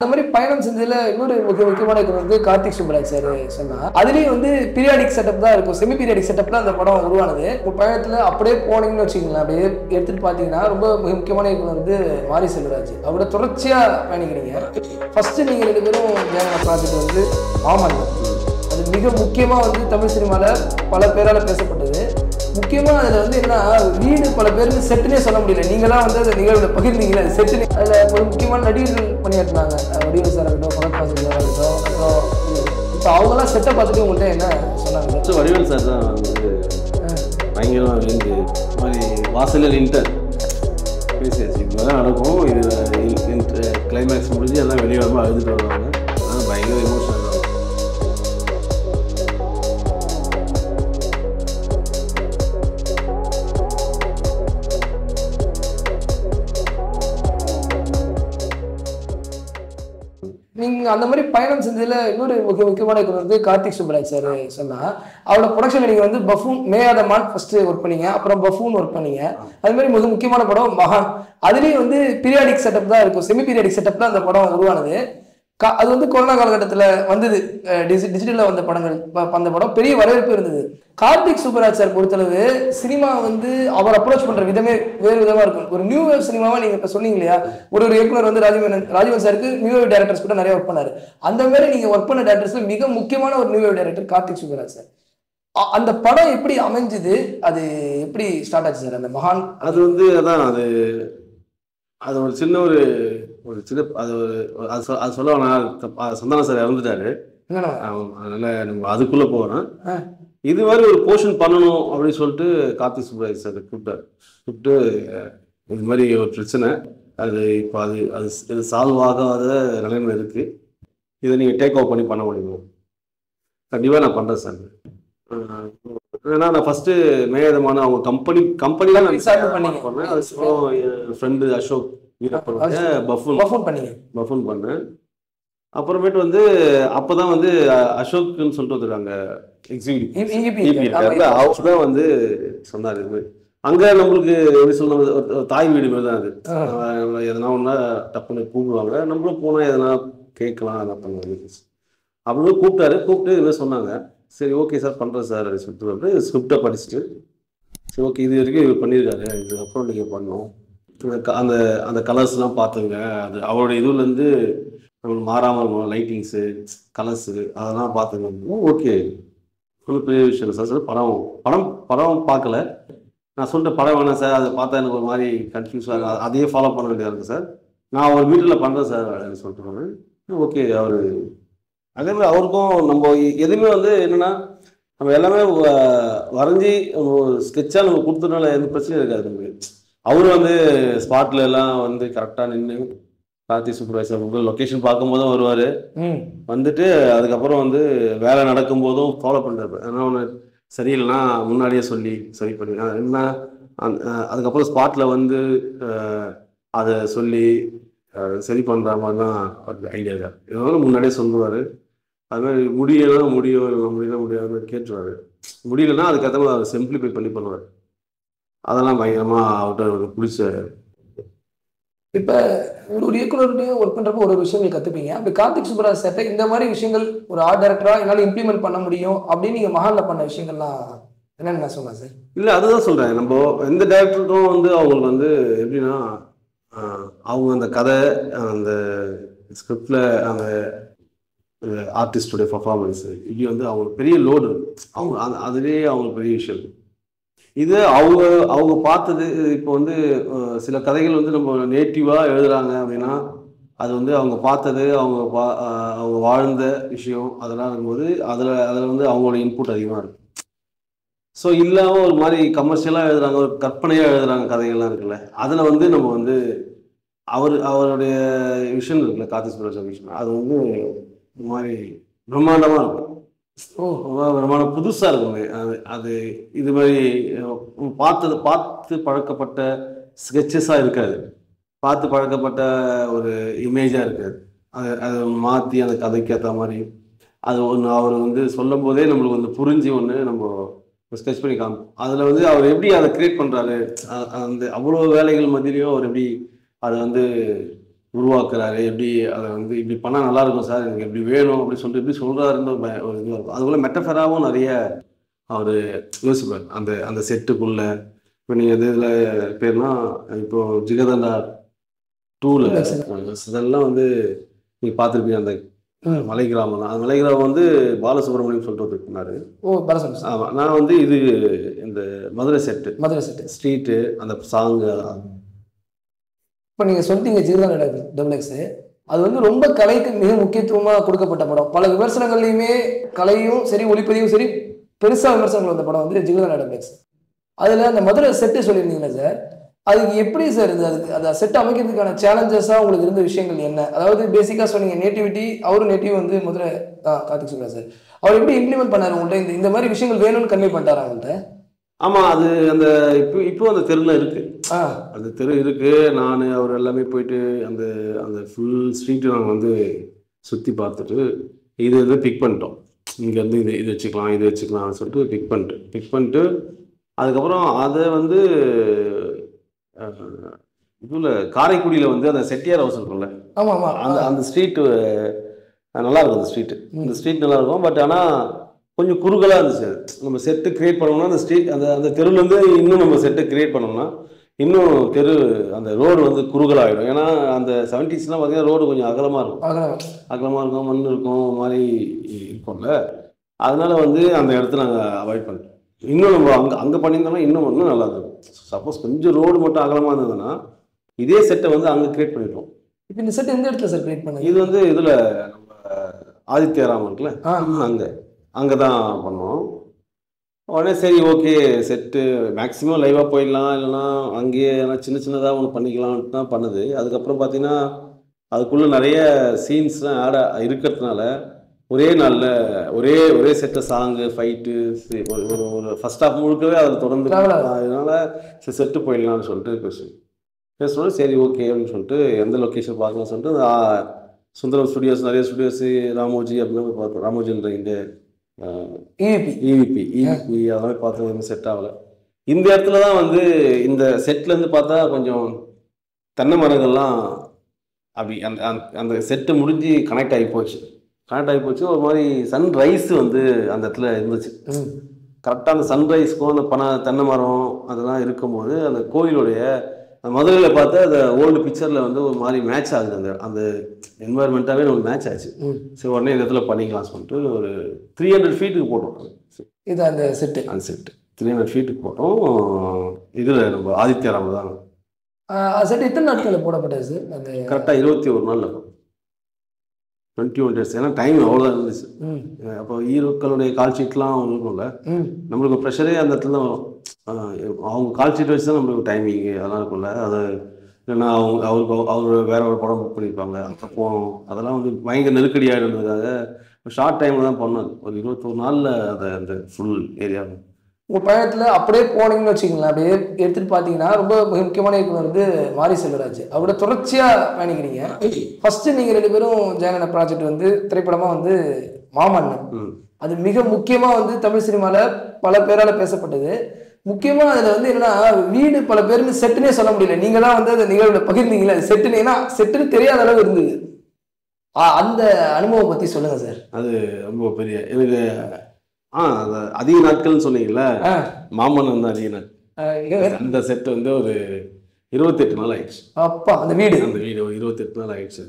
அந்த மாதிரி பயணம் செஞ்சதுல இன்னொரு முக்கியமான இது வந்து கார்த்திக் சுப்ராஜ் சார் சொன்னா அதுலயும் வந்து பீரியாடிக் செட்டப் தான் இருக்கும். செமி பீரியாடிக் செட்டப்ல அந்த படம் உருவானது. இப்போ பயணத்துல அப்படியே போனீங்கன்னு வச்சுக்கோங்களேன், அப்படியே எடுத்துட்டு பாத்தீங்கன்னா ரொம்ப முக்கியமான இயக்குனர் வந்து மாரி செல்வராஜ். அவரோட தொடர்ச்சியா பயணிக்கிறீங்க. ஃபர்ஸ்ட் நீங்க 2 பேரும் ஜெயலலிதா ப்ராஜெக்ட் வந்து ஆமாங்க, அது மிக முக்கியமா வந்து தமிழ் சினிமால பல பேரால பேசப்பட்டது. முக்கியமா அதுல வந்து என்ன வீடு பல பேருக்கு செட்டுனே சொல்ல முடியல. நீங்களாம் வந்து அந்த நிகழ்வுல பகிர்ந்தீங்களா செட்டுனே. அதுல ஒரு முக்கியமான நடிகர்கள் பணியாற்றினாங்க. வடிவேல் சார் இருக்கட்டும், பகத்வாசன் சார் இருக்கட்டும். அப்புறம் இப்போ அவங்களாம் செட்டை பார்த்துட்டு உங்கள்கிட்ட என்ன சொன்னாங்க? வடிவேல் சார் தான் வந்து பயங்கரமாக விழுந்து இந்த மாதிரி வாசலில் இன்டர் பேசியாச்சு. இது மாதிரி நடக்கும், இது கிளைமேக்ஸ் முடிஞ்சு எல்லாம் வெளியே வரும்போது அழுதுட்டு வருவாங்க. அதனால் பயங்கர எமோஷனல். நீங்க அந்த மாதிரி பயணம் செஞ்சதுல இன்னொரு முக்கியமான இது வந்து கார்த்திக் சுப்ராஜ் சார் சொன்னா அவரோட ப்ரொடக்ஷன்ல நீங்க வந்து பஃபூன் மேயாதமான் ஃபர்ஸ்ட் ஒர்க் பண்ணீங்க, அப்புறம் பஃபூன் ஒர்க் பண்ணீங்க. அது மாதிரி மிக முக்கியமான படம் மகான். அதுலயும் வந்து பீரியாடிக் செட்டப் தான் இருக்கும். செமி பீரியாடிக் செட்டப்ல அந்த படம் உருவானது. அது வந்து கொரோனா காலகட்டத்தில் வந்தது. டிஜிட்டலில் வந்த படங்கள். அந்த படம் பெரிய வரவேற்பு இருந்தது. கார்த்திக் சுப்ராஜ் சார் பொறுத்தளவு சினிமா வந்து அவர் அப்ரோச் பண்ற விதமே வேறு விதமா இருக்கும். ஒரு நியூ வேவ் சினிமாவா நீங்க இப்ப சொன்னீங்க இல்லையா, ஒரு இயக்குனர் வந்து ராஜீவன் சாருக்கு நியூ வேவ் டைரக்டர்ஸ் கூட நிறைய ஒர்க் பண்ணாரு. அந்த மாதிரி நீங்க ஒர்க் பண்ண டைரக்டர்ஸ்ல மிக முக்கியமான ஒரு new wave director Karthik Subbaraj sir. அந்த படம் எப்படி அமைஞ்சுது, அது எப்படி ஸ்டார்ட் ஆச்சு சார் அந்த மகான்? அது வந்து அதான் அது ஒரு சின்ன ஒரு சின்ன அது சொல்ல சந்தான சார் இறந்துட்டாரு. அதனால நம்ம அதுக்குள்ள போகிறோம். இது மாதிரி ஒரு போர்ஷன் பண்ணணும் அப்படின்னு சொல்லிட்டு கார்த்திக் சுப்ராஜ் சார் கூப்பிட்டு இது மாதிரி ஒரு பிரச்சனை, அது இப்போ அது சால்வ் ஆகாத நிலைமை இருக்கு, இதை நீங்கள் டேக் ஓவர் பண்ணி பண்ண முடியும். கண்டிப்பாக நான் பண்ணுறேன் சார். ஏன்னா நான் ஃபர்ஸ்ட் மேயதமான அவங்க கம்பெனிலாம் பண்ணேன். அதுக்கப்புறம் என் ஃப்ரெண்டு அசோக் பஃபூன் பண்ணேன். அப்புறமேட்டு வந்து அப்போதான் வந்து அசோக்னு சொல்லிட்டு வந்துருக்காங்க எக்ஸிக்யூட்டிவ். அவர் தான் வந்து சொன்னார், இது மாதிரி அங்கே நம்மளுக்கு எப்படி சொல்ல தாய் வீடு மாதிரி தான் அது. எதனா ஒன்றா டப்புன்னு கூப்பிடுவாங்க, நம்மளும் போனால் எதனா கேட்கலாம் அதான் பண்ணுவாங்க அப்படின்னு கூப்பிட்டு இது மாதிரி சொன்னாங்க. சரி ஓகே சார் பண்ணுறேன் சார் அப்படின்னு சொல்லிட்டு வந்து ஸ்கிரிப்டை படிச்சுட்டு சரி ஓகே இது வரைக்கும் இவர் பண்ணியிருக்காரு, இதுக்கப்புறம் நீங்கள் பண்ணணும், அந்த அந்த கலர்ஸ்லாம் பார்த்துங்க, அது அவரோட இதுலேருந்து நம்மளுக்கு மாறாமல் இருக்கும், லைட்டிங்ஸு கலர்ஸு அதெல்லாம் பார்த்துங்க. ஓகே ஃபுல் பெரிய விஷயம் சார். சார் படம் பார்க்கல, நான் சொல்லிட்டு படம் வேணாம் சார், அதை பார்த்தா எனக்கு ஒரு மாதிரி கன்ஃபியூஸாக இருக்கும், அதையே ஃபாலோ பண்ண வேண்டியதாக இருக்குது சார், நான் ஒரு வீட்டில் பண்ணுறேன் சார் அப்படின்னு சொல்லிட்டு போனேன். ஓகே அவர் அதே மாதிரி அவருக்கும் நம்ம எதுவுமே வந்து என்னென்னா நம்ம எல்லாமே வரைஞ்சி ஸ்கெட்சாக நம்ம கொடுத்ததுனால எந்த பிரச்சனையும் இருக்காது நமக்கு. அவரும் வந்து ஸ்பாட்ல எல்லாம் வந்து கரெக்டாக நின்று கார்த்திக் சுப்ராஜ் சார் லொக்கேஷன் பார்க்கும்போதும் வருவார், வந்துட்டு அதுக்கப்புறம் வந்து வேலை நடக்கும் போதும் ஃபாலோ பண்ணுறாரு. ஏன்னா ஒன்று சரியில்லைன்னா முன்னாடியே சொல்லி சரி பண்ணி என்ன அதுக்கப்புறம் ஸ்பாட்டில் வந்து அதை சொல்லி சரி பண்ணுற மாதிரி தான் ஐடியா இருக்கார். இதனால முன்னாடியே சொல்லுவார். அது மாதிரி முடியல கேட்டுருவாரு, முடியலன்னா அதுக்கேற்ற மாதிரி அதை சிம்பிளிஃபை பண்ணி பண்ணுவார். அதெல்லாம் பயங்கரமாக அவர்கிட்ட பிடிச்ச. இப்போ ஒரு இயக்குனர்கிட்டையும் ஒர்க் பண்ணுறப்போ ஒரு விஷயங்கள் கற்றுப்பீங்க. அப்படி கார்த்திக் சுப்ராஜ் சார்ட்ட இந்த மாதிரி விஷயங்கள் ஒரு ஆர்ட் டைரக்டராக என்னால் இம்ப்ளிமெண்ட் பண்ண முடியும் அப்படின்னு நீங்கள் மகானில் பண்ண விஷயங்கள்லாம் என்னென்னு நான் சொன்னேன் சார். இல்லை அதுதான் சொல்கிறேன், நம்ம எந்த டைரக்டருக்கும் வந்து அவங்களுக்கு வந்து எப்படின்னா அவங்க அந்த கதை அந்த ஸ்கிரிப்டில் அந்த ஆர்டிஸ்டோடைய பர்ஃபார்மன்ஸு இப்படி வந்து அவங்களுக்கு பெரிய லோடு, அவங்க அதுலேயே அவங்களுக்கு பெரிய விஷயம். இது அவங்க பார்த்தது. இப்போ வந்து சில கதைகள் வந்து நம்ம நேட்டிவாக எழுதுறாங்க அப்படின்னா அது வந்து அவங்க பார்த்தது அவங்க வாழ்ந்த விஷயம் அதெல்லாம் இருக்கும்போது அதில் வந்து அவங்களோட இன்புட் அதிகமாக இருக்கும். ஸோ இல்லாமல் ஒரு மாதிரி கமர்ஷியலாக எழுதுறாங்க, ஒரு கற்பனையாக எழுதுறாங்க கதைகள்லாம் இருக்குல்ல, அதில் வந்து நம்ம வந்து அவருடைய விஷயம் இருக்குல்ல கார்த்திக் சுப்ராஜ் விஷயம், அது வந்து இந்த மாதிரி பிரம்மாண்டமாக இருக்கும். பிரம்மாண்டம் புதுசாக இருக்குங்க. அது இது மாதிரி பார்த்து பழக்கப்பட்ட ஸ்கெட்சஸாக இருக்காது, பார்த்து பழக்கப்பட்ட ஒரு இமேஜாக இருக்காது. அதை மாற்றி அந்த கதைக்கு ஏற்ற மாதிரி அது ஒன்று அவர் வந்து சொல்லும் போதே நம்மளுக்கு வந்து புரிஞ்சு ஒன்று நம்ம ஸ்கெட்ச் பண்ணி காமிப்போம். அதில் வந்து அவர் எப்படி அதை கிரியேட் பண்ணுறாரு, அந்த அவ்வளோ வேலைகள் மத்தியிலையும் அவர் எப்படி அதை வந்து உருவாக்குறாரு, எப்படி அதை வந்து இப்படி பண்ணால் நல்லா இருக்கும் சார், எனக்கு இப்படி வேணும் அப்படின்னு சொல்லிட்டு எப்படி சொல்கிறாருன்னு ஒரு இதுவாக இருக்கும். அதுபோல் மெட்டஃபராகவும் நிறைய அவர் யோசிப்பார் அந்த அந்த செட்டுக்குள்ள. இப்போ நீங்கள் இதில் பேர்னா இப்போ ஜிகதண்டா 2ல் இதெல்லாம் வந்து நீங்கள் பார்த்துருப்பீங்க. அந்த மலை கிராமம் தான். அந்த மலை கிராமம் வந்து பாலசுப்ரமணியம் சொல்லிட்டு இருந்தாரு. ஆமாம், நான் வந்து இது இந்த மதுரை செட்டு ஸ்ட்ரீட்டு அந்த சாங்கு. இப்போ நீங்கள் சொல்லிட்டீங்க ஜிகதண்டா டபுள் எக்ஸ், அது வந்து ரொம்ப கலைக்கு மிக முக்கியத்துவமாக கொடுக்கப்பட்ட படம். பல விமர்சனங்கள்லையுமே கலையும் சரி ஒளிப்பதிவும் சரி பெருசாக விமர்சனங்கள் வந்த படம் வந்து ஜிகதண்டா டபுள் எக்ஸ். அதில் அந்த மதுரை செட்டு சொல்லியிருந்தீங்களா சார், அதுக்கு எப்படி சார் இது, அதுக்கு அந்த செட் அமைக்கிறதுக்கான சேலஞ்சஸாக உங்களுக்கு இருந்த விஷயங்கள் என்ன? அதாவது பேசிக்காக சொன்னீங்க நேட்டிவிட்டி, அவரும் நேட்டிவ் வந்து மதுரை கார்த்திக் சுப்ரா சார், அவர் எப்படி இம்ப்ளிமெண்ட் பண்ணார் உங்கள்கிட்ட இந்த மாதிரி விஷயங்கள் வேணும்னு கன்வே பண்ணிட்டாரா அவங்கள்ட்ட? ஆமாம், அது அந்த இப்போ அந்த தெருவில் இருக்குது. அந்த தெரு இருக்குது. நான் அவர் எல்லாமே போயிட்டு அந்த அந்த ஃபுல் ஸ்ட்ரீட்டு நாங்கள் வந்து சுற்றி பார்த்துட்டு இது பிக் பண்ணிட்டோம். இங்கேருந்து இது வச்சுக்கலாம் இது வச்சுக்கலாம்னு சொல்லிட்டு பிக் பண்ணிட்டு அதுக்கப்புறம் அதை வந்து இதில் காரைக்குடியில் வந்து அந்த செட்டியார் ஹவுஸ் இருக்கும்ல, அந்த அந்த ஸ்ட்ரீட்டு நல்லாயிருக்கும். அந்த ஸ்ட்ரீட் நல்லாயிருக்கும். பட் ஆனால் கொஞ்சம் குறுகலாக இருந்துச்சு. நம்ம செட்டு கிரியேட் பண்ணோம்னா அந்த ஸ்ட்ரீட் அந்த தெருவுலேருந்து இன்னும் நம்ம செட்டை கிரியேட் பண்ணோம்னா இன்னும் தெரு அந்த ரோடு வந்து குறுகலாகிடும். ஏன்னா அந்த 70ஸ்லாம் பார்த்தீங்கன்னா ரோடு கொஞ்சம் அகலமாக இருக்கும், மண் இருக்கும், மாதிரி இருக்கும்ல. அதனால வந்து அந்த இடத்துல நாங்கள் அவாய்ட் பண்ணிட்டோம். இன்னும் நம்ம அங்கே பண்ணியிருந்தோம்னா இன்னும் நல்லா இருக்கும். சப்போஸ் கொஞ்சம் ரோடு மட்டும் அகலமாக இருந்ததுன்னா இதே செட்டை வந்து அங்கே கிரியேட் பண்ணிடுவோம். இப்போ இந்த செட் எந்த இடத்துல சார் கிரியேட் பண்ண? இது வந்து இதில் நம்ம ஆதித்யராமன் இருக்குல்ல, அங்கே தான் பண்ணோம். உடனே சரி ஓகே செட்டு மேக்ஸிமம் லைவாக போயிடலாம், இல்லைன்னா அங்கேயே சின்னதாக ஒன்று பண்ணிக்கலான்ட்டு தான் பண்ணுது. அதுக்கப்புறம் பார்த்தீங்கன்னா அதுக்குள்ளே நிறைய சீன்ஸ்லாம் ஆட் இருக்கிறதுனால ஒரே நாளில் ஒரே செட்டை சாங்கு ஃபைட்டு ஒரு ஃபர்ஸ்ட் ஹாஃப் முழுக்கவே அதில் தொடர்ந்து. அதனால செட்டு போயிடலாம்னு சொல்லிட்டு பேசணும். சரி ஓகே அப்படின்னு சொல்லிட்டு எந்த லொக்கேஷன் பார்க்கலாம்னு சொல்லிட்டு சுந்தரம் ஸ்டுடியோஸ், நிறைய ஸ்டுடியோஸு, ராமோஜி அப்படின்னு பார்த்தோம். ராமோஜின்ற இந்த EVP அதெல்லாம் பார்த்து எதுவும் செட் ஆகலை. இந்த இடத்துல தான் வந்து இந்த செட்லேருந்து பார்த்தா கொஞ்சம் தென்னை மரங்கள்லாம் அப்படி அந்த செட்டு முடிஞ்சு கனெக்ட் ஆகி போச்சு. ஒரு மாதிரி சன்ரைஸ் வந்து அந்த இடத்துல இருந்துச்சு. கரெக்டாக அந்த சன்ரைஸ்க்கும் அந்த தென்னை மரம் அதெல்லாம் இருக்கும்போது அந்த கோயிலுடைய மதுரையில் பார்த்தா அந்த ஓல்டு பிக்சரில் வந்து ஒரு மாதிரி மேட்ச் ஆகுது. அந்த என்வாயர்மெண்ட்டாகவே நமக்கு மேட்ச் ஆச்சு. சரி உடனே இந்த இடத்துல பண்ணிக்கலாம்னு சொல்லிட்டு ஒரு 300 ஃபீட்டுக்கு போட்டோம். இது அந்த செட்டு 300 ஃபீட்டுக்கு போட்டோம். இதில் நம்ம ஆதித்யராம தான் செட். எத்தனை நாட்களில் போடப்பட்டது சார்? அந்த கரெக்டாக 21 நாளில் 21 days. ஏன்னா டைம் அவ்வளோதான் இருந்துச்சு. அப்போ ஹீரோக்களுடைய கால் ஷீட்லாம் இருக்கும்ல, நம்மளுக்கு ப்ரெஷரே அந்த இடத்துல தான் வரும். அவங்க கால் ஷீட் வச்சு தான் நம்மளுக்கு டைமிங்கு அதெல்லாம் இருக்கும்ல. அது இல்லைன்னா அவர் வேற ஒரு படம் புக் பண்ணியிருப்பாங்க, அப்போ போகணும். அதெல்லாம் வந்து பயங்கர நெருக்கடி ஆகிடுறதுக்காக ஷார்ட் டைமில் தான் பண்ணது. ஒரு 21 நாளில் அதை அந்த ஃபுல் ஏரியா. உங்கள் பயணத்தில் அப்படியே போனீங்கன்னு வச்சுக்கோங்களேன், அப்படியே எடுத்துகிட்டு பார்த்தீங்கன்னா ரொம்ப முக்கியமான இயக்குனர் வந்து மாரி செல்வராஜ். அவரோட தொடர்ச்சியாக பயணிக்கிறீங்க. ஃபஸ்ட்டு நீங்கள் 2 பேரும் ஜெயங்கண்ண ப்ராஜெக்ட் வந்து திரைப்படமாக வந்து மாமன்னன், அது மிக முக்கியமாக வந்து தமிழ் சினிமாவில் பல பேரால் பேசப்பட்டது. முக்கியமாக அதில் வந்து என்னன்னா வீடு பல பேருக்கு செட்டுனே சொல்ல முடியல. நீங்கள் தான் வந்து அந்த நிகழ்வில் பகிர்ந்தீங்களே அது செட்டுன்னு, ஏன்னா செட்டுன்னு தெரியாத அளவு இருந்தது. அந்த அனுபவம் பற்றி சொல்லுங்கள் சார். அது ரொம்ப பெரிய எனக்கு அது அதிக நாட்கள்னு சொன்னீங்கல்ல, மாமன்னன் தான் அதிக நாள். அந்த செட்டு வந்து ஒரு 28 நாள் ஆயிடுச்சு. அப்பா அந்த வீடு ஒரு 28 நாள் ஆயிடுச்சு.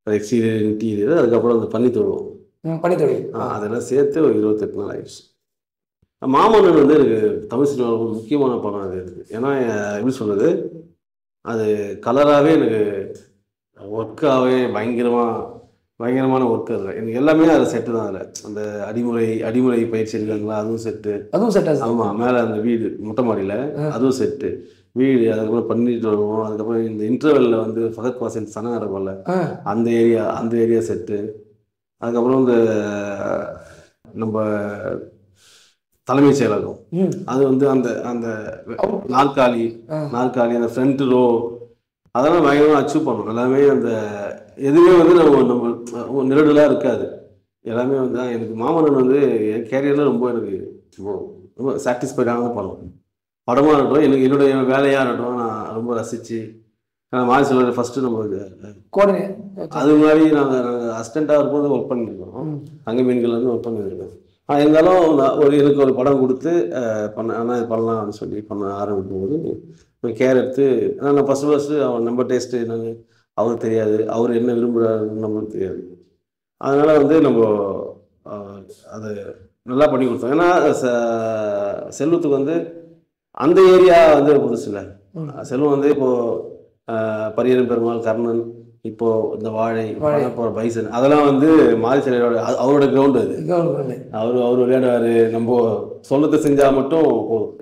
அது எக்ஸ்டீரியர் இன்டீரியர் அதுக்கப்புறம் அந்த பனித்தொழில் அதெல்லாம் சேர்த்து ஒரு 28 நாள் ஆயிடுச்சு. மாமன்னன் வந்து எனக்கு தமிழ் சினிமாவில் ஒரு முக்கியமான படம் அது இருக்குது. ஏன்னா எப்படி சொல்கிறது, அது கலராகவே எனக்கு ஒர்க்காகவே பயங்கரமான ஒர்க்கு. அதில் எனக்கு எல்லாமே அதில் செட்டு தான். அதில் அந்த அடிமுறை பயிற்சி இருக்காங்களா, அதுவும் செட்டு. ஆமாம், மேலே அந்த வீடு மொட்டை மாடியில் அதுவும் செட்டு, வீடு. அதுக்கப்புறம் பண்ணிட்டு வருவோம். அதுக்கப்புறம் இந்த இன்டர்வெல்லில் வந்து ஃபகத் பாசில் சன நடக்கும்ல, அந்த ஏரியா செட்டு. அதுக்கப்புறம் இந்த நம்ம தலைமைச் செயலகம், அது வந்து அந்த அந்த நாற்காலி அந்த ஃப்ரண்ட் ரோ அதெல்லாம் பயங்கரமாக அச்சீவ் பண்ணணும். எல்லாமே அந்த எதுவுமே வந்து நம்ம நிரடலாக இருக்காது. எல்லாமே வந்து எனக்கு மாமன்னன் வந்து என் கேரியரில் எனக்கு ரொம்ப சாட்டிஸ்ஃபைடான படமாக இருக்கட்டும், எனக்கு என்னுடைய வேலையாக இருக்கட்டும், நான் ரொம்ப ரசித்து மாரி செல்வராஜ் ஃபர்ஸ்ட் நம்ம அது மாதிரி நாங்கள் அசிஸ்டண்ட்டாக இருக்கும்போது ஒர்க் பண்ணியிருக்கோம். தங்க மீன்கள் வந்து ஒர்க் பண்ணியிருக்கோம். இருந்தாலும் எனக்கு ஒரு படம் கொடுத்து ஆனால் இது பண்ணலாம் அப்படின்னு சொல்லி பண்ண ஆரம்பிக்கும் போது கேர் எடுத்து நான் ஃபஸ்ட்டு அவன் நம்ம டேஸ்ட்டு என்னன்னு அவருக்கு தெரியாது, அவர் என்ன விரும்புகிறாருன்னு நம்மளுக்கு தெரியாது. அதனால் வந்து நம்ம அதை நல்லா பண்ணி கொடுத்தோம். ஏன்னா செல்வத்துக்கு வந்து அந்த ஏரியா வந்து புதுசு இல்லை. செல்வம் வந்து இப்போது பரியரும் பெருமாள், கர்ணன், இப்போ இந்த வாழை, பைசன், அதெல்லாம் வந்து மாரி செல்வராஜோட அவரோட கிரவுண்டு அது. அவர் விளையாடுவார். நம்ம சொல்லத்தை செஞ்சால் மட்டும் போதும்.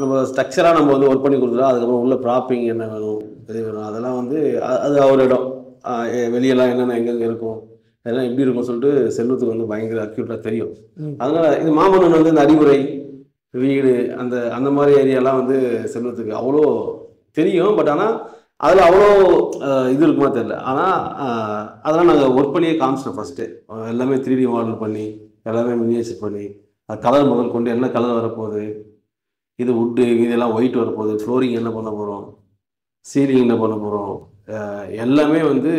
நம்ம ஸ்ட்ரக்சராக நம்ம வந்து ஒர்க் பண்ணி கொடுத்துட்டோம். அதுக்கப்புறம் உள்ள ப்ராப்பிங் என்ன வேணும், எது வேணும், அதெல்லாம் வந்து அது அவரிடம். வெளியெல்லாம் என்னென்ன எங்கெங்கே இருக்கும், அதெல்லாம் எப்படி இருக்கும்னு சொல்லிட்டு செல்வத்துக்கு வந்து பயங்கர அக்யூட்டாக தெரியும். அதனால் இது மாமன்னன் வந்து இந்த அறிவுரை வீடு அந்த மாதிரி ஏரியாலாம் வந்து செல்வத்துக்கு அவ்வளோ தெரியும். பட் ஆனால் அதில் அவ்வளோ இது இருக்குமா தெரியல. ஆனால் அதெல்லாம் நாங்கள் ஒர்க் பண்ணியே காமிச்சிட்டோம். ஃபஸ்ட்டு எல்லாமே 3D மாடல் பண்ணி எல்லாமே மினியேச்சர் பண்ணி அது கலர் முதல் கொண்டு என்ன கலர் வரப்போகுது, இது வுட்டு இதெல்லாம் ஒயிட் வரப்போகுது, ஃப்ளோரிங் என்ன பண்ண போகிறோம், சீலிங் என்ன பண்ண போகிறோம், எல்லாமே வந்து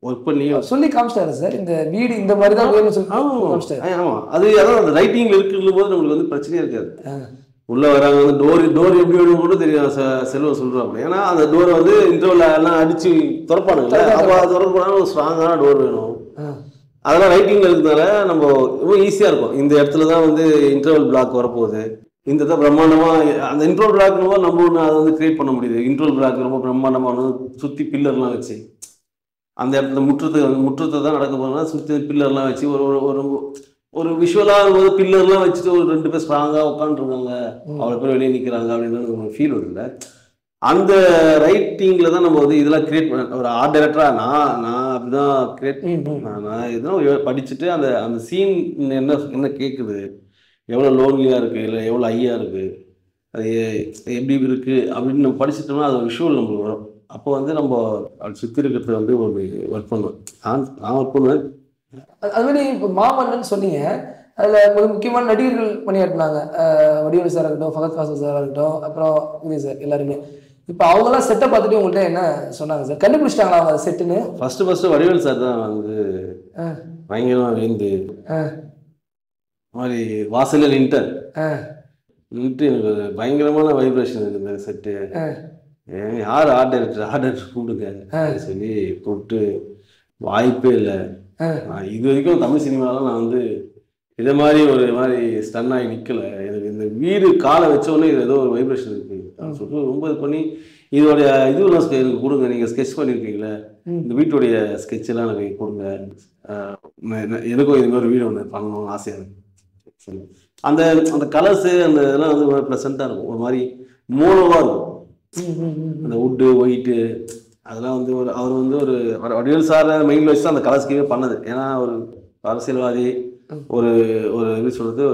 ஒர்க் பண்ணி சொல்லி காமிச்சிட்டாரு சார். இந்த வீடு இந்த மாதிரி தான் வேணும்னு சொல்லி காமிச்சிட்டாரு. ஆமாம், அது அதான் அந்த ரைட்டிங்கில் இருக்குன்ற போது நம்மளுக்கு வந்து பிரச்சனையே இருக்காது. உள்ளே வராங்க வந்து டோர் எப்படி வேணும் கூட தெரியும். செல்வம் சொல்கிறாங்க. ஏன்னா அந்த டோரை வந்து இன்டர்வல் எல்லாம் அடித்து திறப்பானுங்க. அப்போ அது திறப்பான ஒரு ஸ்ட்ராங்கான டோர் வேணும். அதெல்லாம் ரைட்டிங்கில் இருக்கிறதுனால நம்ம ரொம்ப ஈஸியாக இருக்கும். இந்த இடத்துல தான் வந்து இன்டர்வல் பிளாக் வரப்போகுது, இந்த தான் பிரம்மாண்டமாக அந்த இன்டர்வல் பிளாக்னு நம்ம ஒன்று அதை வந்து கிரியேட் பண்ண முடியுது. இன்டர்வல் பிளாக் ரொம்ப பிரம்மாண்டமான சுற்றி பில்லர்லாம் வச்சு அந்த இடத்துல முற்றத்தை தான் நடக்க போகிறோம்னா சுற்றி பில்லர்லாம் வச்சு ஒரு விஷுவலாக இருக்கும்போது பில்லர்லாம் வச்சுட்டு ஒரு 2 பேர் ஸ்ட்ராங்காக உட்காந்துருக்காங்க, அவ்வளோ பேர் வெளியே நிற்கிறாங்க அப்படின்னு ஒரு ஃபீல் வருதுல்ல. அந்த ரைட்டிங்கில் தான் நம்ம வந்து இதெல்லாம் கிரியேட் பண்ண ஒரு ஆர்ட் டைரக்டராக நான் அப்படிதான் கிரியேட் நான் இதெல்லாம் படிச்சுட்டு அந்த சீன் என்ன கேட்குது, எவ்வளோ லோன்லியாக இருக்குது, இல்லை எவ்வளோ ஹையாக இருக்குது, அது எப்படி இருக்குது அப்படின்னு நம்ம படிச்சுட்டோம்னா அது ஒரு விஷுவல் நம்மளுக்கு வரும். அப்போ வந்து நம்ம அது சுற்றி இருக்கிறது வந்து ஒரு ஒர்க் பண்ணுவேன். நான் ஒர்க் பண்ணுவேன். அது மாதிரி இப்போ மாமன்னன் சொன்னீங்க, அதில் மிக முக்கியமான நடிகர்கள் பணியாற்றினாங்க. வடிவேலு சார் இருக்கட்டும், ஃபகத் ஃபாசில் சாராக இருக்கட்டும், அப்புறம் விஜய் சார், எல்லாருமே. இப்போ அவங்களாம் செட்டை பார்த்துட்டு உங்கள்கிட்ட என்ன சொன்னாங்க சார்? கண்டுபிடிச்சிட்டாங்களா அவங்க செட்டுன்னு? ஃபஸ்ட்டு வடிவேலு சார் தான் வந்து பயங்கரமாக வேந்து மாதிரி வாசலில் நின்று எனக்கு பயங்கரமான வைப்ரேஷன் இருக்குது இந்த செட்டு. யார் ஆர்ட் டைரக்டர் கூப்பிடுங்க சொல்லி கூப்பிட்டு வாய்ப்பே இல்லை. நான் இது வரைக்கும் தமிழ் சினிமாவில் நான் வந்து இதை மாதிரி ஒரு மாதிரி ஸ்டன் ஆகி நிற்கலை. எனக்கு இந்த வீடு காலை வச்சோடனே இது ஏதோ ஒரு வைப்ரேஷன் இருக்குது அப்படின்னு சொல்லிட்டு ரொம்ப இது பண்ணி இதோடைய இதுவெல்லாம் எனக்கு கொடுங்க, நீங்கள் ஸ்கெட்ச் பண்ணியிருக்கீங்களே இந்த வீட்டுடைய ஸ்கெட்செல்லாம் எனக்கு கொடுங்க, எனக்கும் இது மாதிரி வீடு ஒன்று பண்ணணும்னு ஆசையாக இருக்குது. அந்த அந்த கலர்ஸு அந்த இதெல்லாம் வந்து ப்ளசண்ட்டாக இருக்கும், ஒரு மாதிரி மோனோவாக இருக்கும். அந்த வுட்டு ஒயிட்டு அதெல்லாம் வந்து அவர் வந்து ஒரு வடிவேல் சார் மைண்டில் வச்சு அந்த கலர்ஸ்க்கே பண்ணது. ஏன்னா ஒரு அரசியல்வாதி, ஒரு எப்படி சொல்கிறது,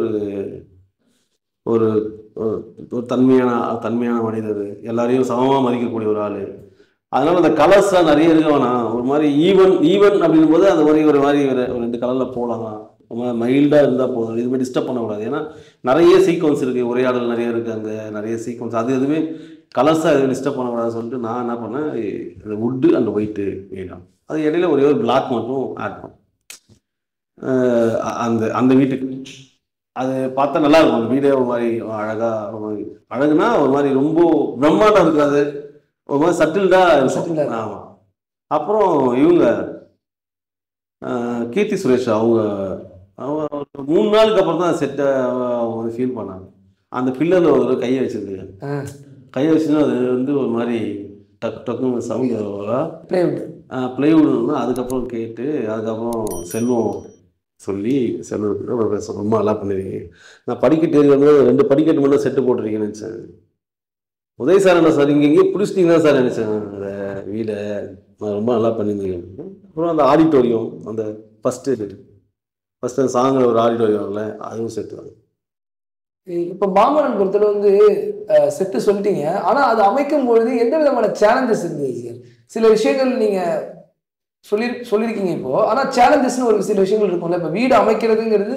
ஒரு ஒரு தன்மையான மனிதர், எல்லாரையும் சமமாக மதிக்கக்கூடிய ஒரு ஆள். அதனால அந்த கலர்ஸ்லாம் நிறைய இருக்க வேணாம், ஒரு மாதிரி ஈவன் அப்படின் போது அந்த மாதிரி ஒரு 2 கலரில் போகலாம், மைல்டாக இருந்தால் போதும், இதுமாதிரி டிஸ்டர்ப் பண்ணக்கூடாது. ஏன்னா நிறைய சீக்வன்ஸ் இருக்குது, உரையாடல் நிறைய இருக்குது, அங்கே நிறைய சீக்வன்ஸ், அது எதுவுமே கலர்ஸாக எதுவும் டிஸ்டர்ப் பண்ணக்கூடாதுன்னு சொல்லிட்டு நான் என்ன பண்ணேன், அந்த வுட்டு அந்த ஒயிட்டு வேணும், அது இடையில ஒரே ஒரு பிளாக் மட்டும் ஆட் பண்ணேன் அந்த வீட்டுக்கு. அது பார்த்தா நல்லா இருக்கும். அந்த வீடே ஒரு மாதிரி அழகுனா ஒரு மாதிரி ரொம்ப பிரம்மாண்டம் இருக்காது, ஒரு மாதிரி சட்டில்டாக. ஆமாம். அப்புறம் இவங்க கீர்த்தி சுரேஷ் அவங்க 3 நாளுக்கு அப்புறம் தான் செட்டை அவங்க ஃபீல் பண்ணாங்க. அந்த பில்லரில் ஒரு கையை வச்சுருந்தாங்க. கையை வச்சுன்னா அது வந்து ஒரு மாதிரி டக்குன்னு சவுண்ட் பிளைவுட்னா அதுக்கப்புறம் கேட்டு அதுக்கப்புறம் செல்வம் சொல்லி செல்வம் ரொம்ப நல்லா பண்ணிருக்கீங்க. நான் படிக்கட்டு ஏறி வந்து 2 படிக்கட்டு மட்டும் செட்டு போட்டிருக்கீங்கன்னு நினச்சேன். உதய் சார் என்ன சார் இங்கே பிடிச்சிட்டிங்க தான் சார் நினச்சேன் அந்த வீடை, நான் ரொம்ப நல்லா பண்ணியிருந்தீங்க. அப்புறம் அந்த ஆடிட்டோரியம், அந்த ஃபஸ்ட்டு சாங்கில் ஒரு ஆடிட்டோரியம்ல அதுவும் செட்டு தான். இப்போ மாமன்னன் பொறுத்தவரை வந்து செட்டு சொல்லிட்டீங்க, ஆனால் அது அமைக்கும் பொழுது எந்த விதமான சேலஞ்சஸ் இருந்தது சார்? சில விஷயங்கள் நீங்கள் சொல்லியிருக்கீங்க இப்போ. ஆனா சேலஞ்சஸ்னு ஒரு சில விஷயங்கள் இருக்கும்ல. இப்போ வீடு அமைக்கிறதுங்கிறது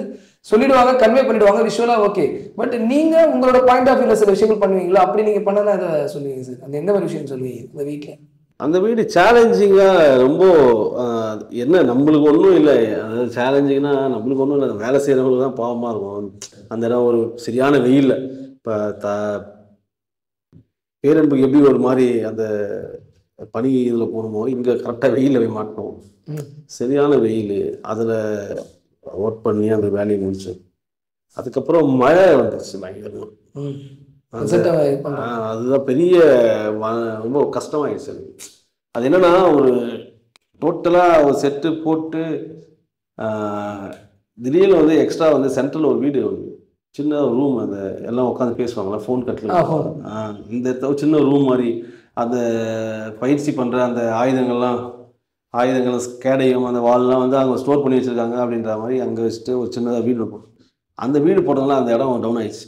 சொல்லிடுவாங்க, கன்வே பண்ணிடுவாங்க விஷுவலா ஓகே. பட் நீங்க உங்களோட பாயிண்ட் ஆஃப் வியூல சில விஷயங்கள் பண்ணுவீங்களா? அப்படி நீங்க பண்ணனா அதை சொல்லுவீங்க சார். அந்த எந்த மாதிரி விஷயம் சொல்லுவீங்க இந்த வீட்ல? அந்த வீடு சேலஞ்சிங்காக ரொம்ப என்ன நம்மளுக்கு ஒன்றும் இல்லை. அதாவது சேலஞ்சிங்னா நம்மளுக்கு ஒன்றும் இல்லை, வேலை செய்கிறவங்களுக்கு தான் பாவமாக இருக்கும். அந்த இடம் ஒரு சரியான வெயிலில் இப்போ பேரன்புக்கு எப்படி ஒரு மாதிரி அந்த பனி இதில் போகணுமோ இங்கே கரெக்டாக வெயிலில் போய் மாட்டோம். சரியான வெயில். அதில் ஒர்க் பண்ணி அந்த வேலையை முடிச்சு அதுக்கப்புறம் மழை வந்துருச்சு பயங்கரமாக. அதுதான் பெரிய ரொம்ப கஷ்டமாயிடுச்சு. அது என்னன்னா ஒரு டோட்டலாக ஒரு செட்டு போட்டு திடீர்னு வந்து எக்ஸ்ட்ரா வந்து சென்ட்ரல் ஒரு வீடு சின்ன ரூம், அந்த எல்லாம் உட்காந்து பேசுவாங்களா ஃபோன் கட்டில், இந்த சின்ன ரூம் மாதிரி அந்த பயிற்சி பண்ணுற அந்த ஆயுதங்கள் கேடயம் அந்த வால்லாம் வந்து அங்கே ஸ்டோர் பண்ணி வச்சுருக்காங்க அப்படின்ற மாதிரி அங்கே வச்சுட்டு ஒரு சின்னதாக வீடு போட்டோம். அந்த வீடு போட்டதுனால அந்த இடம் டவுன் ஆயிடுச்சு.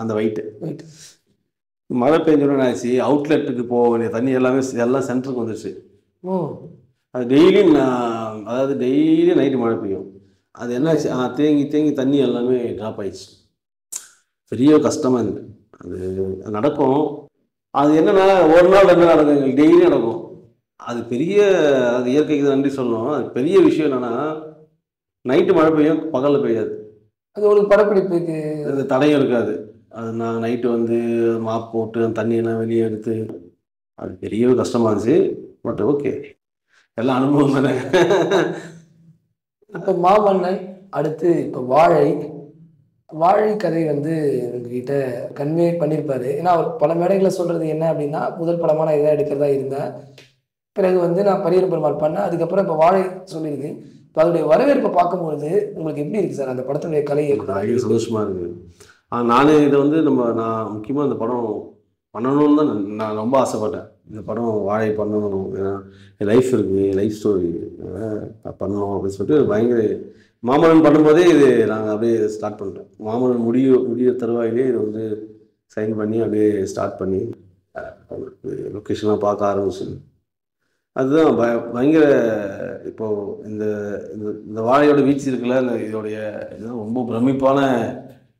அந்த வெயிட்டு மழை பெஞ்சோன்னு ஆயிடுச்சு. அவுட்லெட்டுக்கு போக வேண்டிய தண்ணி எல்லாம் சென்டருக்கு வந்துடுச்சு. அது டெய்லியும் அதாவது டெய்லி நைட்டு மழை பெய்யும். அது என்னாச்சு, தேங்கி தண்ணி எல்லாமே ட்ராப் ஆயிடுச்சு. பெரிய கஷ்டமாக இருந்தது. அது நடக்கும். அது என்னன்னா ஒரு நாள் 2 நாள் நடக்கும், டெய்லி நடக்கும். அது பெரிய அது இயற்கைக்கு நன்றி சொல்லணும். அது பெரிய விஷயம் என்னன்னா நைட்டு மழை பெய்யும், பகலில் பெய்யாது. அது ஒரு படப்பிடிப்புக்கு அது தடையும் இருக்காது. அது நான் நைட்டு வந்து மாப் போட்டு அந்த தண்ணியெல்லாம் வெளியே எடுத்து அது பெரிய கஷ்டமாக இருந்துச்சு. பட் ஓகே, எல்லாம் அனுபவம் தானே. இப்போ மாமன்னன் அடுத்து இப்போ வாழை கதை வந்து உங்ககிட்ட கன்வே பண்ணியிருப்பாரு. ஏன்னா அவர் பல மேடைகளில் சொல்றது என்ன அப்படின்னா, முதல் படமாக நான் இதாக எடுக்கிறதா இருந்தேன், பிறகு வந்து நான் பரியரும் பெருமாள் பண்ணேன், அதுக்கப்புறம் இப்போ வாழை சொல்லியிருக்கு. இப்போ அதோடைய வரவேற்பை பார்க்கும்பொழுது உங்களுக்கு எப்படி இருக்குது சார் அந்த படத்துடைய கலை? சந்தோஷமா இருக்குது. நானே இதை வந்து நான் முக்கியமாக இந்த படம் பண்ணணும்னு தான் நான் ரொம்ப ஆசைப்பட்டேன். இந்த படம் வாழை பண்ணணும், ஏன்னா என் லைஃப் இருக்குது, லைஃப் ஸ்டோரி பண்ணணும் அப்படின்னு சொல்லிட்டு பயங்கர மாமன்னன் பண்ணும்போதே இது நாங்கள் அப்படியே ஸ்டார்ட் பண்ணிட்டோம். மாமன்னன் முடிய தருவாயிலே இதை வந்து சைன் பண்ணி அப்படியே ஸ்டார்ட் பண்ணி லொக்கேஷன்லாம் பார்க்க ஆரம்பிச்சு. அதுதான் பயங்கர இப்போது இந்த வாழையோட வீச்சு இருக்குல்ல, இதோடைய இதுதான் ரொம்ப பிரமிப்பான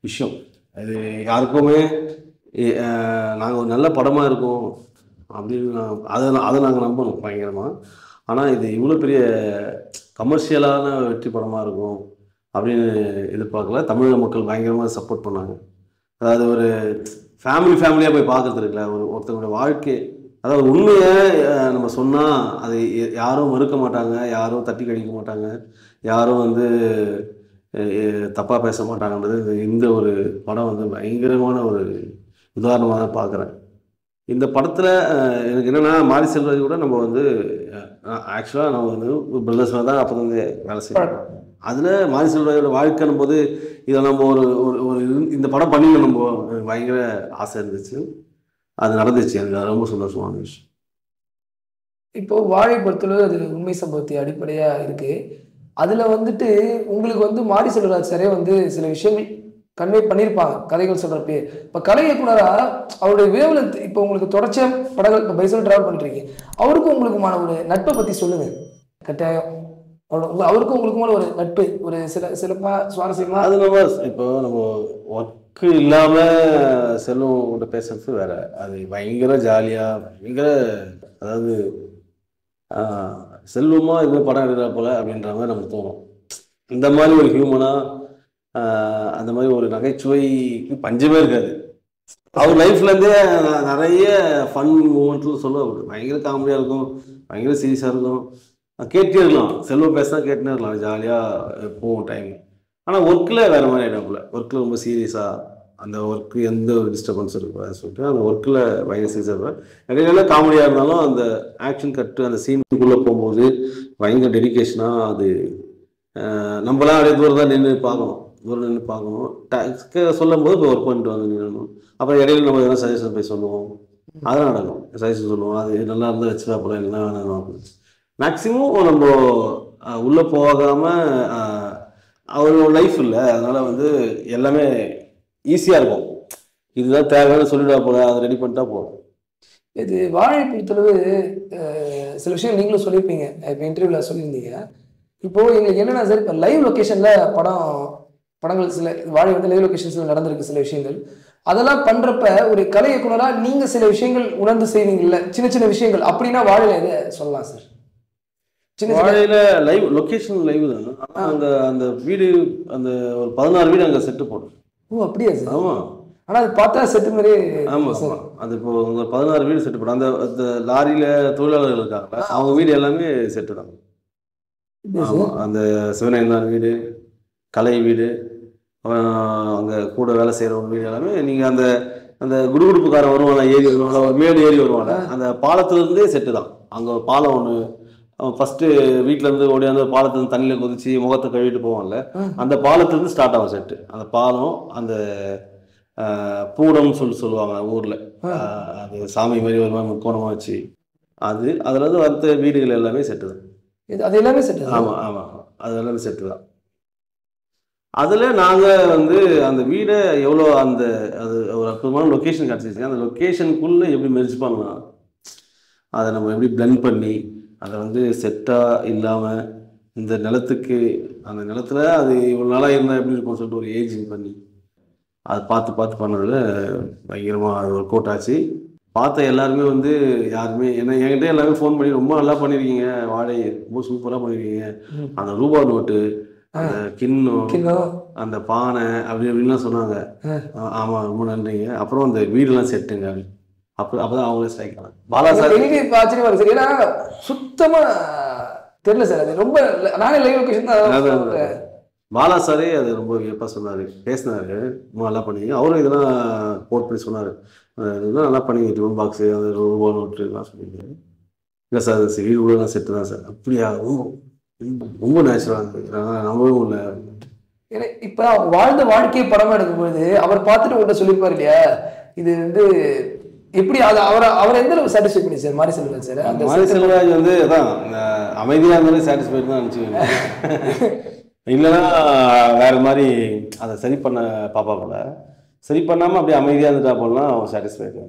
விஷயம். அது யாருக்குமே நாங்கள் ஒரு நல்ல படமாக இருக்கோம் அப்படின்னு அதை நாங்கள் நம்பணும் பயங்கரமாக. ஆனால் இது இவ்வளோ பெரிய கமர்ஷியலான வெற்றி படமாக இருக்கும் அப்படின்னு எதிர்பார்க்கல. தமிழக மக்கள் பயங்கரமாக சப்போர்ட் பண்ணாங்க. அதாவது ஒரு ஃபேமிலியாக போய் பார்க்குறது இருக்குல்ல, ஒருத்தருடைய வாழ்க்கை, அதாவது உண்மையை நம்ம சொன்னால் அதை யாரும் மறுக்க மாட்டாங்க, யாரும் தட்டி கழிக்க மாட்டாங்க, யாரும் வந்து தப்பாக பேச மாட்டாங்கன்றது இந்த ஒரு படம் வந்து பயங்கரமான ஒரு உதாரணமாக தான் பார்க்குறேன். இந்த படத்தில் எனக்கு என்னென்னா மாரி செல்வராஜ் கூட நம்ம வந்து ஆக்சுவலாக நம்ம வந்து பிரதர்ஸாக தான் அப்போ வந்து வேலை செய்யணும். அதில் மாரி செல்வராஜோட வாழ்க்கைன்னும் போது இதை நம்ம ஒரு இந்த படம் பண்ணி நம்ம பயங்கர ஆசை இருந்துச்சு. அது நடந்துச்சு. எனக்கு ரொம்ப சந்தோஷமான விஷயம். இப்போ வாழை பொறுத்தளவு அது உண்மை சம்பவத்தை அடிப்படையாக இருக்கு. அதில் வந்துட்டு உங்களுக்கு வந்து மாரி செல்வராஜ் சாரே வந்து சில விஷயங்கள் கன்வே பண்ணியிருப்பாங்க கதைகள் சொல்கிறப்பே. இப்போ கலை இயக்குனராக அவருடைய வேவில் இப்போ உங்களுக்கு தொடர்ச்சியாக படங்கள் இப்போ பைசல் ட்ராவல் பண்ணிட்டுருக்கீங்க, அவருக்கும் உங்களுக்குமான ஒரு நட்பை பற்றி சொல்லுங்கள். கட்டாயம் அவருக்கும் உங்களுக்குமான ஒரு நட்பு ஒரு சிறப்பாக சுவாரஸ்யமாக அது நம்ம இப்போ நம்ம ஒர்க்கு இல்லாமல் செல்வம் பேசுறது வேற. அது பயங்கர ஜாலியாக பயங்கர, அதாவது செல்வமாக இது படம் எடுக்கிறா போல அப்படின்ற மாதிரி நமக்கு தோணும். இந்த மாதிரி ஒரு ஹியூமனாக அந்த மாதிரி ஒரு நகைச்சுவைக்கு பஞ்சமே இருக்காது. அவர் லைஃப்லேருந்தே நிறைய ஃபன் மூமெண்ட்ஸும் சொல்லுவார். பயங்கர காமெடியாக இருக்கும், பயங்கர சீரியஸாக இருக்கும். கேட்டே இருக்கலாம், செல்வம் பேசினா கேட்டுனே இருக்கலாம், ஜாலியாக போகும் டைம். ஆனால் ஒர்க்கில் வேறு மாதிரி ஆகிடாப்புல. ஒர்க்கில் ரொம்ப சீரியஸாக அந்த ஒர்க்கு எந்த ஒரு டிஸ்டர்பன்ஸ் இருக்காதுன்னு சொல்லிட்டு அந்த ஒர்க்கில் பயங்கர சீரியஸாக இருப்பேன். இடையில காமெடியாக இருந்தாலும் அந்த ஆக்ஷன் கட்டு அந்த சீனுக்குள்ளே போகும்போது பயங்கர டெடிக்கேஷனாக அது நம்மளாம் அப்படியே தூரம் தான் நின்று பார்க்கணும், சொல்லும் போது இப்போ ஒர்க் பண்ணிட்டு வந்து நின்றுணும். அப்புறம் இடையில நம்ம எதனா சஜஷன் போய் சொல்லுவோம், அதெல்லாம் நடக்கும். சஜஷன் சொல்லுவோம், அது நல்லா இருந்தால் வச்சுக்கா போல, என்ன வேணாலும். மேக்ஸிமம் நம்ம உள்ளே போகாமல் அவரோட லைஃப் இல்லை, அதனால் வந்து எல்லாமே ஈஸியாக இருக்கும். இதுதான் தேவைன்னு சொல்லிட்டா போல, அதை ரெடி பண்ணிட்டா போதும். இது வாழை பொறுத்தளவு சில விஷயம் நீங்களும் சொல்லியிருப்பீங்க, இப்போ இன்டர்வியூவில் சொல்லியிருந்தீங்க. இப்போது எங்களுக்கு என்னென்னா சார், இப்போ லைவ் லொக்கேஷனில் படங்கள் சில வாழை வந்து லைவ் லொக்கேஷன்ஸில் நடந்திருக்கு சில விஷயங்கள். அதெல்லாம் பண்ணுறப்ப ஒரு கலை இயக்குனராக நீங்கள் சில விஷயங்கள் உணர்ந்து செய்வீங்கல்ல, சின்ன சின்ன விஷயங்கள், அப்படின்னா வாழையில் எதை சொல்லலாம் சார்? வாழையில் லைவ் லொக்கேஷன் லைவ் தான். அந்த அந்த வீடு அந்த ஒரு 16 வீடு அங்கே செட்டு போடும். ஓ அப்படியா சார்? ஆமாம். ஆனால் அது பார்த்தா செட்டு மாதிரி. ஆமாம் சார். அது இப்போ உங்க 16 வீடு செட்டு போடும். அந்த லாரியில் தொழிலாளர்கள் இருக்காங்க, அவங்க வீடு எல்லாமே செட்டு தான். ஆமாம். அந்த சிவனேந்தான் வீடு, கலை வீடு, அங்கே கூட வேலை செய்கிறவங்க வீடு எல்லாமே நீங்கள் அந்த அந்த குடுகுடுப்புக்காரன் வருவாங்க, ஏறி வருவாங்க, ஒரு மேடு ஏறி வருவாங்க, அந்த பாலத்துலேருந்தே செட்டு தான். அங்கே ஒரு பாலம் ஒன்று, ஃபஸ்ட்டு வீட்டிலேருந்து ஓடியாந்து பாலத்துலேருந்து தண்ணியில் குதிச்சு முகத்தை கழுவிட்டு போவாங்கல்ல, அந்த பாலத்துலேருந்து ஸ்டார்ட் ஆகும் செட்டு. அந்த பாலம் அந்த பூடம்னு சொல்லுவாங்க ஊரில், அது சாமி மாதிரி வருவாங்க முக்கோணமாக வச்சு, அதுலேருந்து வந்த வீடுகள் எல்லாமே செட்டு தான். அது எல்லாமே செட்டு? ஆமாம் ஆமாம், அது எல்லாமே செட்டு தான். அதில் நாங்கள் வந்து அந்த வீடை எவ்வளோ அது ஒரு அற்புதமான லொக்கேஷன் கிடச்சிச்சு. அந்த லொக்கேஷனுக்குள்ளே எப்படி மெர்ஜ் பண்ணலாம், அதை நம்ம எப்படி பிளெண்ட் பண்ணி அதை வந்து செட்டாக இல்லாமல் இந்த நிலத்துக்கு அந்த நிலத்தில் அது இவ்வளோ நாளாக இருந்தால் எப்படி இருக்கும்னு சொல்லிட்டு ஒரு ஏஜிங் பண்ணி அதை பார்த்து பண்ணதில் பயங்கரமாக அது ஒரு கோட்டாச்சு. பார்த்த எல்லாருமே வந்து யாருமே என்கிட்ட எல்லாருமே ஃபோன் பண்ணி ரொம்ப நல்லா பண்ணியிருக்கீங்க, வாழை ரொம்ப சூப்பராக பண்ணியிருக்கீங்க, அந்த ரூபா நோட்டு, அந்த கிண்ணம், அந்த பானை அப்படி அப்படின்லாம் சொன்னாங்க. ஆமாம் ரொம்ப நன்றிங்க. அப்புறம் அந்த வீடெல்லாம் செட்டுங்க அப்பதான் அவங்களே ஸ்ட்ரைக் ஆனாங்க. பாலா சார் இப்போ ஆச்சரியமா இருக்கு சார், ஏன்னா சுத்தமா தெரியல சார். அது ரொம்ப நானே லைவ் லொகேஷன் தான். பாலா சாரே அது ரொம்ப வியப்பாக சொன்னார், பேசினாரு, ரொம்ப நல்லா பண்ணீங்க. அவரும் இதெல்லாம் போட் பண்ணி சொன்னார், இதெல்லாம் நல்லா பண்ணீங்க, டிஃபன் பாக்ஸு, அந்த ரூபா நோட்டு எல்லாம் சொன்னீங்க. இல்லை சார் அது வீடு கூட செட்டு தான் சார். அப்படியா, ரொம்ப நேச்சுரலாக இருந்தது, நம்பவே இல்லை. ஏன்னா இப்போ வாழ்ந்த வாழ்க்கையை படமாக எடுக்கும்போது அவர் பார்த்துட்டு உங்கள்கிட்ட சொல்லியிருப்பார் இல்லையா, இது வந்து எப்படி அது அவரை எந்த அளவுக்கு சாட்டிஸ்ஃபை பண்ணி சார் மாரி செல்வராஜ் சார்? அந்த மாரி செல்வராஜ் வந்து அதான் அமைதியாக இருந்தாலும் சாட்டிஸ்ஃபைட் தான் நினச்சிக்கோங்க. இல்லைன்னா வேறு மாதிரி அதை சரி பண்ண பாப்பா போல, சரி பண்ணாமல் அப்படியே அமைதியாக இருந்துட்டா போலாம் அவன் சாட்டிஸ்ஃபைடு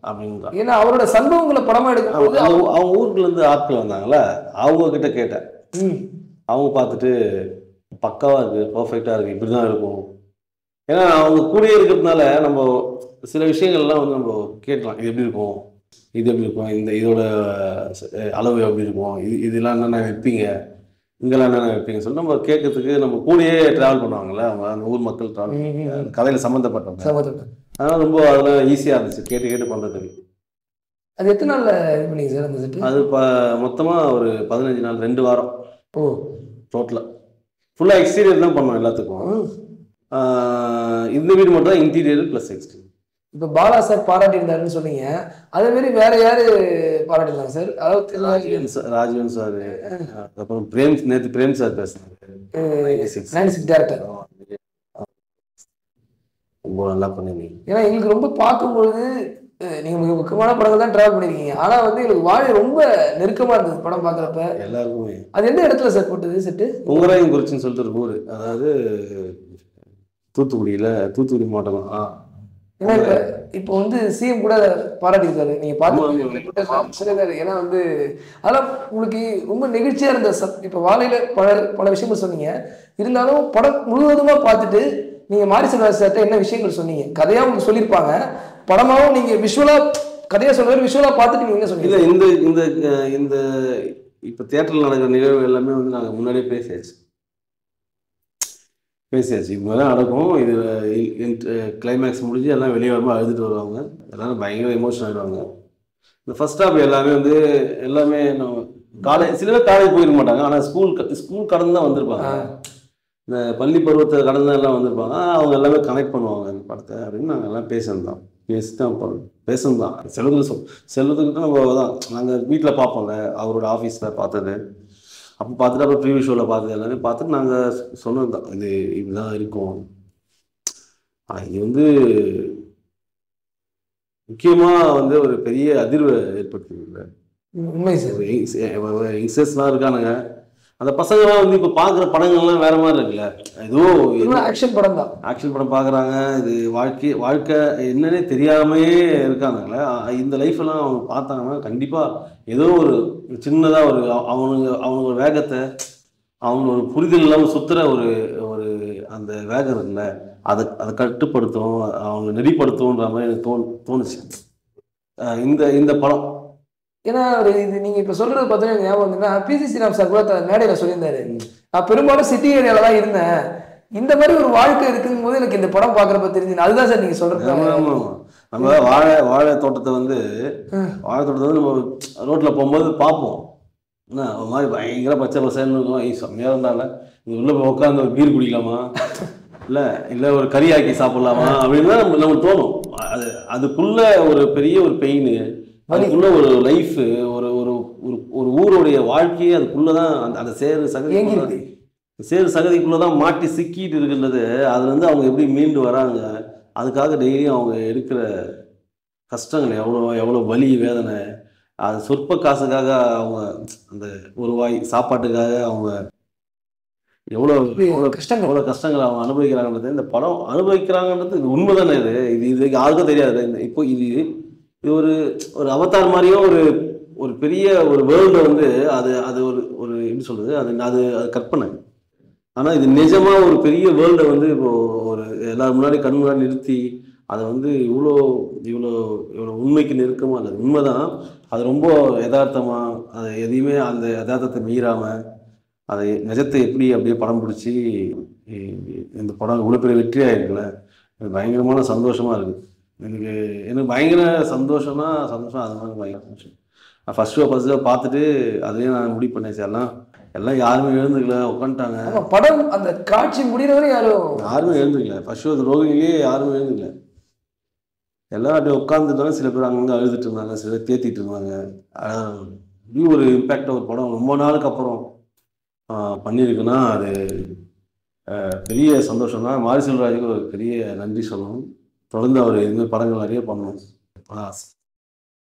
அப்படின்றான். ஏன்னா அவரோட சம்பவங்களை படமாக எடுக்கும்போது அவங்க ஊருக்குலேருந்து ஆட்கள் வந்தாங்களே, அவங்கக்கிட்ட கேட்டேன். அவங்க பார்த்துட்டு பக்காவாக இருக்குது, பர்ஃபெக்டாக இருக்குது, இப்படி தான் இருக்கும். ஏன்னா அவங்க கூடயே இருக்கிறதுனால நம்ம சில விஷயங்கள்லாம் வந்து நம்ம கேட்கலாம், இது எப்படி இருக்கும், இது எப்படி இருக்கும், இதோட அளவு எப்படி இருக்கும், இதெல்லாம் என்னென்ன வைப்பீங்க, இங்கெல்லாம் என்னென்ன வைப்பீங்க சொல்லி நம்ம கேட்கறதுக்கு நம்ம கூடயே ட்ராவல் பண்ணுவாங்கள்ல, அவங்க அந்த ஊர் மக்கள் ட்ராவல் கதையில் சம்மந்தப்பட்டவங்க. அதனால் ரொம்ப அதெல்லாம் ஈஸியாக இருந்துச்சு கேட்டு பண்ணுறதுக்கு. அது எத்தனை நாளில் இது பண்ணீங்க சார் அந்த செட்டு? அது மொத்தமாக ஒரு 15 நாள், 2 வாரம். ஓ டோட்டலாக ஃபுல்லாக எக்ஸ்டீரியர் தான் பண்ணோம் எல்லாத்துக்கும். இந்த வீடு மட்டும் தான் இன்டீரியர் ப்ளஸ் எக்ஸ்டீரியர். இப்போ பாலா சார் பாராட்டியிருந்தாருன்னு சொன்னீங்க, அதே மாதிரி வேற யாரு பாராட்டிருந்தாங்க சார்? அதாவது ராஜீவன் சார், அப்புறம் நேற்று பிரேம் சார் பேசினாரு, 96 டேரக்டர். ரொம்ப நல்லா பண்ணுவீங்க. ஏன்னா எங்களுக்கு ரொம்ப பார்க்கும்பொழுது நீங்க மிக முக்கியமான படங்கள் தான் டிராவல் பண்ணிருக்கீங்க, ஆனா வந்து எங்களுக்கு வாழை ரொம்ப நெருக்கமா இருந்தது படம் பார்க்குறப்ப எல்லாருக்குமே. அது எந்த இடத்துல சார் போட்டது செட்டு? உங்கராயம் குறிச்சின்னு சொல்லிட்டு ஒரு ஊர், அதாவது தூத்துக்குடி மாவட்டம். ஏன்னா இப்போ வந்து சிஎம் கூட பாராட்டியிருக்காரு, நீங்க பார்த்து. ஏன்னா வந்து அதெல்லாம் உங்களுக்கு ரொம்ப நெகிழ்ச்சியா இருந்த இப்போ வாழையில பல விஷயங்கள் சொன்னீங்க, இருந்தாலும் படம் முழுவதுமா பார்த்துட்டு நீங்க மாரி செல்வராஜ் சார்ட்ட என்ன விஷயங்கள் சொன்னீங்க? கதையா உங்களுக்கு சொல்லியிருப்பாங்க, படமாவும் நீங்க விஷுவலா கதையா சொல்றாரு, விஷுவலா பார்த்துட்டு நீங்க என்ன சொன்னீங்க? இல்லை, இந்த இப்போ தியேட்டரில் நடக்கிற நிகழ்வு எல்லாமே வந்து நாங்கள் முன்னாடியே பேசியாச்சு. இப்போ தான் நடக்கும். இது கிளைமேக்ஸ் முடிஞ்சு எல்லாம் வெளியே வரும்போது அழுதுட்டு வருவாங்க, எல்லாரும் பயங்கர எமோஷன் ஆகிடுவாங்க. இந்த ஃபர்ஸ்ட் ஹாஃப் எல்லாமே காலேஜ், சில பேர் காலேஜ் போயிருக்க மாட்டாங்க, ஆனால் ஸ்கூல் கடந்து தான் வந்திருப்பாங்க, இந்த பள்ளி பருவத்தை கடந்து தான் எல்லாம் வந்திருப்பாங்க. அவங்க எல்லாமே கனெக்ட் பண்ணுவாங்க இந்த படத்தை அப்படின்னு நாங்கள் எல்லாம் பேசியிருந்தோம். செல்வத்துக்கிட்ட நம்ம தான் நாங்கள் வீட்டில் பார்ப்போம்ல, அவரோட ஆஃபீஸில் பார்த்தது, அப்போ பார்த்துட்டு அப்புறம் ப்ரீவியூ ஷோவில் பார்த்தது எல்லாமே பார்த்துட்டு நாங்கள் சொன்னது தான், இது இப்படிதான் இருக்கும். இது வந்து முக்கியமாக வந்து ஒரு பெரிய அதிர்வை ஏற்படுத்திங்க. உண்மை சார். யங்ஸ்டர்ஸ்லாம் இருக்கானுங்க, அந்த பசங்கள்லாம் வந்து இப்போ பார்க்குற படங்கள்லாம் வேற மாதிரி இருக்குல்ல. ஏதோ ஆக்ஷன் படம் தான், ஆக்ஷன் படம் பார்க்குறாங்க. இது வாழ்க்கை என்னன்னே தெரியாமையே இருக்காங்கல்ல. இந்த லைஃப் எல்லாம் அவங்க பார்த்தாங்கன்னா கண்டிப்பாக ஏதோ ஒரு சின்னதாக ஒரு அவனுங்க ஒரு வேகத்தை, அவங்க ஒரு புரிதல் இல்லாமல் சுற்றுற ஒரு ஒரு அந்த வேகம் இருக்குல்ல, அதை கட்டுப்படுத்தும், அவங்க நெறிப்படுத்தும்ன்ற மாதிரி எனக்கு தோணுச்சு இந்த படம். ஏன்னா இது நீங்க இப்ப சொல்றது பார்த்தீங்கன்னா ஞாபகம் வந்துன்னா பிசி ஸ்ரீராம் சார் கூட மேடையில சொல்லியிருந்தாரு, நான் பெரும்பாலும் சிட்டி ஏரியால தான் இருந்தேன், இந்த மாதிரி ஒரு வாழ்க்கை இருக்குங்கும் போது எனக்கு இந்த படம் பாக்குறப்ப தெரிஞ்சு. அதுதான் சார் நீங்க சொல்றது. நம்ம வாழை தோட்டத்தை வந்து நம்ம ரோட்ல போகும்போது பார்ப்போம், என்ன ஒரு மாதிரி பயங்கர பச்சை பசன்னு இருக்கும், செம்மையா இருந்தால இது உள்ள போய் உட்காந்து ஒரு பீர் குடிக்கலாமா, இல்லை ஒரு கறி ஆக்கி சாப்பிடலாமா அப்படின்னு தான் நம்ம தோணும். அதுக்குள்ள ஒரு பெரிய ஒரு பெயின், அதுக்குள்ள ஒரு லைஃப், ஒரு ஒரு ஒரு ஊருடைய வாழ்க்கையே அதுக்குள்ளதான், அந்த சேறு சகதிக்குள்ளதான் மாட்டி சிக்கிட்டு இருக்கின்றது. அதுல இருந்து அவங்க எப்படி மீண்டு வராங்க, அதுக்காக டெய்லியும் அவங்க எடுக்கிற கஷ்டங்கள் எவ்வளோ வலி வேதனை, அது சொற்ப காசுக்காக அவங்க அந்த ஒரு வாய் சாப்பாட்டுக்காக அவங்க எவ்வளோ கஷ்டங்கள் அவங்க அனுபவிக்கிறாங்கன்றது இந்த படம் அனுபவிக்கிறாங்கன்றது இது உண்மைதானே. இது யாருக்கும் தெரியாது. இப்போ இது ஒரு ஒரு அவதார் மாதிரியோ ஒரு பெரிய ஒரு வேர்ல்டை வந்து அது ஒரு எப்படி சொல்றது, அது கற்பனை. ஆனால் இது நிஜமா ஒரு பெரிய வேர்ல்டை வந்து இப்போ ஒரு எல்லாரும் முன்னாடி கண் முன்னாடி நிறுத்தி அதை வந்து இவ்வளோ உண்மைக்கு நெருக்கமாக இல்லை, உண்மைதான். அது ரொம்ப யதார்த்தமா, அது எதையுமே அந்த யதார்த்தத்தை மீறாமல் அதை நிஜத்தை எப்படி அப்படியே படம் பிடிச்சி இந்த படம் இவ்வளோ பெரிய வெற்றியாக இருக்குல்ல, எனக்கு பயங்கரமான சந்தோஷமாக இருக்குது. எனக்கு பயங்கர சந்தோஷம் அது மாதிரி பயங்கர சந்தோஷம். நான் ஃபர்ஸ்ட் ஷோ பார்த்துட்டு அதுலேயே நான் முடிவு பண்ணேன், சார் எல்லாம் யாருமே எழுந்துக்கல, உட்காந்துட்டாங்க. படம் அந்த காட்சி முடிகிறவரை யாருமே எழுந்துக்கல. ஃபர்ஸ்ட் ஷோ ரோகிணிலேயே யாருமே எழுந்துக்கல, எல்லாம் அப்படியே உட்காந்துட்டாங்க. சில பேர் அங்கங்கே அழுதுட்டு இருந்தாங்க, சில பேர் தேத்திட்டு இருந்தாங்க. இப்படி ஒரு இம்பேக்டாக ஒரு படம் ரொம்ப நாளுக்கு அப்புறம் பண்ணியிருக்குன்னா அது பெரிய சந்தோஷம் தான். மாரி செல்வராஜுக்கு ஒரு பெரிய நன்றி சொல்லணும். தொடர்ந்து அவர் இதுமாதிரி படங்கள் நிறைய பண்ணணும்.